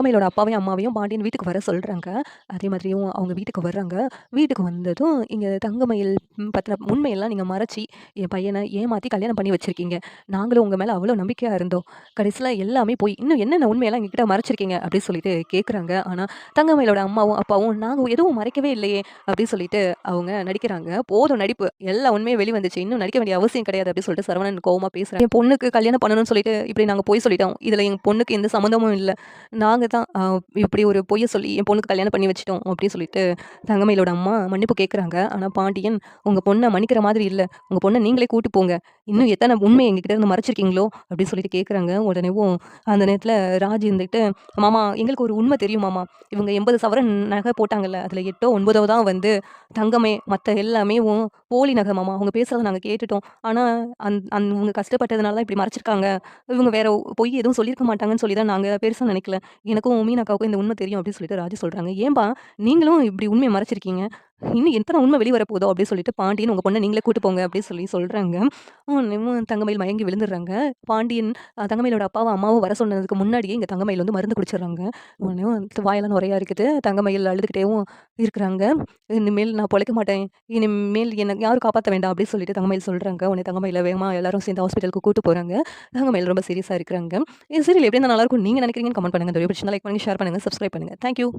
தங்கமயிலோட அப்பாவையும், அம்மாவையும் பாண்டியன் வீட்டுக்கு வர சொல்றாங்க. அதே மாதிரியும் அவங்க வீட்டுக்கு வர்றாங்க. வீட்டுக்கு வந்ததும் இங்க தங்கமயில் பத்தின உண்மையெல்லாம் நீங்க மறைச்சு, என் பையன ஏமாத்தி கல்யாணம் பண்ணி வச்சிருக்கீங்க. நாங்களும் உங்க மேல அவ்வளோ நம்பிக்கையா இருந்தோம். கடைசில எல்லாமே போய் இன்னும் என்னென்ன உண்மையெல்லாம் எங்ககிட்ட மறைச்சிருக்கீங்க அப்படின்னு சொல்லிட்டு கேட்குறாங்க. ஆனா தங்கமயிலோட அம்மாவும், அப்பாவும் நாங்க எதுவும் மறைக்கவே இல்லையே அப்படின்னு சொல்லிட்டு அவங்க நடிக்கிறாங்க. போதும் நடிப்பு. எல்லா உண்மையும் வெளிவந்துச்சு. இன்னும் நடிக்க வேண்டிய அவசியம் கிடையாது அப்படின்னு சொல்லிட்டு சரவணன் கோவமா பேசுறாங்க. என் பொண்ணுக்கு கல்யாணம் பண்ணணும்னு சொல்லிட்டு இப்படி நாங்க பொய் சொல்லிட்டோம். இதுல எங்க பொண்ணுக்கு எந்த சம்மந்தமும் இல்ல. நாங்க தான் இப்படி ஒரு பொய்ய சொல்லி என் பொண்ணுக்கு கல்யாணம் பண்ணி வச்சுட்டோம் அப்படின்னு சொல்லிட்டு தங்கமயிலோட அம்மா மன்னிப்பு கேட்குறாங்க. ஆனா பாண்டியன், "உங்க பொண்ண மன்னிக்கிற மாதிரி இல்ல. உங்க பொண்ண நீங்களே கூட்டு போங்க. இன்னும் எத்தன உண்மைய எங்ககிட்ட இருந்து மறைச்சிருக்கீங்களோ?" அப்படின்னு சொல்லிட்டு கேட்குறாங்க. உடனேவும் அந்த நேரத்துல ராஜ் இருந்துட்டு, "மாமா எங்களுக்கு ஒரு உண்மை தெரியும் மாமா. இவங்க 80 சவரன் நகை போட்டாங்கல்ல, அதுல 8ஓ 9ஓ தான் வந்து தங்கமே. மத்த எல்லாமேவும் போலி நகை மாமா. அவங்க பேசுறத நாங்க கேட்டுட்டோம். ஆனா அவங்க கஷ்டப்பட்டதுனால தான் இப்படி மறைச்சிருக்காங்க. இவங்க வேற பொய் எதுவும் சொல்லியிருக்க மாட்டாங்கன்னு சொல்லி தான் நாங்க பெருசா நினைக்கல. எனக்கும் மீனா அக்காவுக்கும் இந்த உண்மை தெரியும் அப்படின்னு சொல்லிட்டு ராஜு சொல்றாங்க. "ஏன்பா நீங்களும் இப்படி உண்மைய மறைச்சிருக்கீங்க? இன்னும் எத்தன உண்மை வெளிய வரப்போதோ?" அப்படின்னு சொல்லிட்டு பாண்டியன், "உங்க பொண்ண நீங்களே கூட்டு போங்க" அப்படின்னு சொல்லி சொல்றாங்க. உடனேவும் தங்கமயில் மயங்கி விழுந்துடுறாங்க. பாண்டியன் தங்கமயிலோட அப்பாவும், அம்மாவும் வர சொன்னதுக்கு முன்னாடியே இங்க தங்கமயில் வந்து மருந்து குடிச்சிடுறாங்க. உடனேவும் வாயெல்லாம் நுரையா இருக்குது. தங்கமயில் அழுதுகிட்டேவும் இருக்கிறாங்க. "இனிமேல் நான் பொழைக்க மாட்டேன். இனிமேல் என்ன யாரும் காப்பாத்த வேண்டாம்" அப்படின்னு சொல்லிட்டு தங்கமயில் சொல்றாங்க. உடனே தங்கமயில வேகமா எல்லாரும் சேர்ந்து ஹாஸ்பிட்டலுக்கு கூட்டு போறாங்க. தங்கமயில் ரொம்ப சீரியஸா இருக்கிறாங்க. இந்த சீரியல் எப்படி இருந்தா நல்லாயிருக்கும்னு நீங்க நினைக்கிறீங்கன்னு கமெண்ட் பண்ணுங்க. இந்த வீடியோ பிடிச்சிருந்தா லைக் பண்ணுங்க, ஷேர் பண்ணுங்க, சப்ஸ்கிரைப் பண்ணுங்க. Thank you.